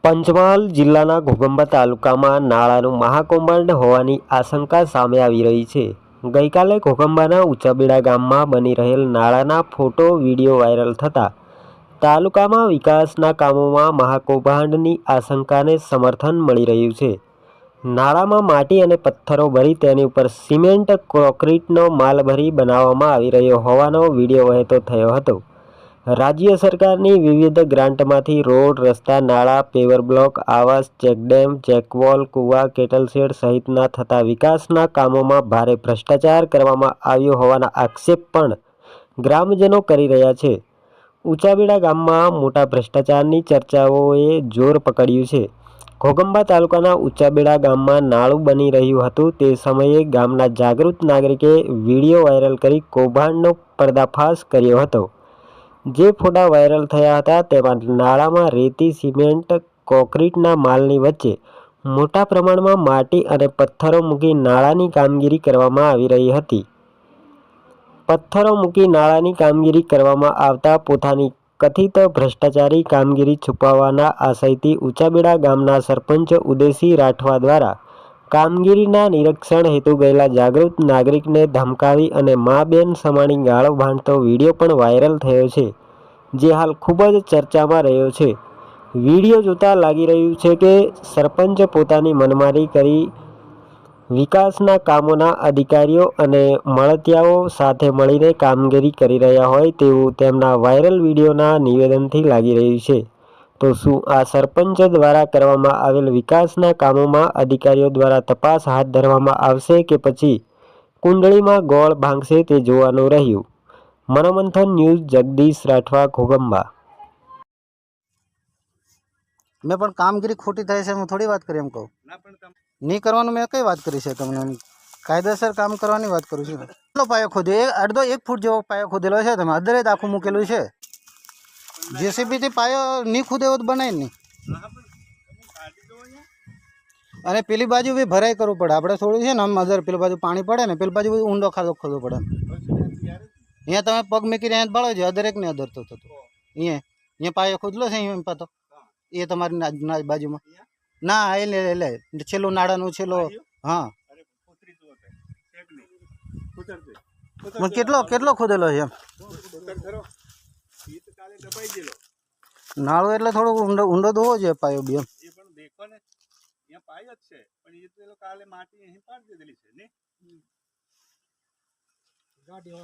પંચમહાલ જિલ્લાના ઘોગંબા તાલુકામાં નાળાનું મહાકૌભાંડ હોવાની આશંકા સામે આવી રહી છે। ગઈકાલે ઘોગંબાના ઊંચાબેડા ગામમાં બની રહેલ નાળાના ફોટો વિડીયો વાયરલ થતા તાલુકામાં વિકાસના કામોમાં મહાકૌભાંડની આશંકાને સમર્થન મળી રહ્યું છે। નાળામાં માટી અને પથ્થરો ભરી તેની ઉપર સિમેન્ટ કોન્ક્રીટનો માલ ભરી બનાવવામાં આવી રહ્યો હોવાનો વિડીયો વહેતો થયો હતો। રાજ્ય સરકારની વિવિધ ગ્રાન્ટમાંથી રોડ, રસ્તા, નાળા, પેવર બ્લોક, આવાસ, ચેકડેમ, ચેકવોલ, કુવા, કેટલશેડ સહિતના થતા વિકાસના કામોમાં ભારે ભ્રષ્ટાચાર કરવામાં આવ્યો હોવાના આક્ષેપ પણ ગ્રામજનો કરી રહ્યા છે। ઊંચાબેડા ગામમાં મોટા ભ્રષ્ટાચારની ચર્ચાઓએ જોર પકડ્યું છે। ઘોગંબા તાલુકાના ઊંચાબેડા ગામમાં નાળું બની રહ્યું હતું તે સમયે ગામના જાગૃત નાગરિકે વિડીયો વાયરલ કરી કૌભાંડનો પર્દાફાશ કર્યો હતો। જે ફોટા વાયરલ થયા હતા તેમાં નાળામાં રેતી, સિમેન્ટ, કોન્ક્રીટના માલની વચ્ચે મોટા પ્રમાણમાં માટી અને પથ્થરો મૂકી નાળાની કામગીરી કરવામાં આવી રહી હતી। પથ્થરો મૂકી નાળાની કામગીરી કરવામાં આવતા પોતાની કથિત ભ્રષ્ટાચારી કામગીરી છુપાવવાના આશયથી ઊંચાબેડા ગામના સરપંચ ઉદયસિંહ રાઠવા દ્વારા કામગીરીના નિરીક્ષણ હેતુ ગયેલા જાગૃત નાગરિકને ધમકાવી અને મા બેન સમાણી ગાળો ભાંડતો વિડીયો પણ વાયરલ થયો છે, જે હાલ ખૂબ જ ચર્ચામાં રહ્યો છે। વિડીયો જોતા લાગી રહ્યું છે કે સરપંચ પોતાની મનમાની કરી વિકાસના કામોના અધિકારીઓ અને મળતિયાઓ સાથે મળીને કામગીરી કરી રહ્યા હોય તેવું તેમના વાયરલ વિડીયોના નિવેદનથી લાગી રહ્યું છે। તો શું આ સરપંચ દ્વારા કરવામાં આવેલ વિકાસના કામોમાં અધિકારીઓ દ્વારા તપાસ હાથ ધરવામાં આવશે કે પછી કુંડળીમાં ગોળ ભાંગશે તે જોવાનું રહ્યું। મનોમંથન ન્યૂઝ, જગદીશ રાઠવા, ઘોગંબા। मैं पण कामगीरी खोटी थाय छे હું થોડી વાત કરી એમ કહું નહીં કરવાનું મેં કઈ વાત કરી છે તમને કાયદેસર કામ કરવાની વાત કરું છું। કેટલો પાયો ખોદ્યો અડધો 1 ફૂટ જેવો પાયો ખોદેલો છે તમે અધરે જ આખું મૂકેલું છે જેસીબી થી પાયો નહીં ખોદેવો તો બનાય નહીં અને પેલી બાજુ બી ભરાઈ કરવું પડે આપણે થોડું છે ને આમ અધર પેલી બાજુ પાણી પડે ને પેલી બાજુ ઊંડો ખાડો ખોદવો પડે અહીંયા તમે પગ મૂકીને અહીંયા બળો છો અધરેક ને અધર તો થતો અહીંયા પાયો ખોદલો છે અહીંયા પાતો એ તમારી બાજુમાં ના એટલે છેલ્લું નાળાનું છેલ્લો હા કેટલો કેટલો ખોદેલો છે એમ નાળું એટલે થોડો ઊંડો ઊંડો તો હોવો જોઈએ પાયો બી એમ પાય જ છે પણ એ તો કાલે માટી અહીં પાડી દીધેલી છે ને ગાડી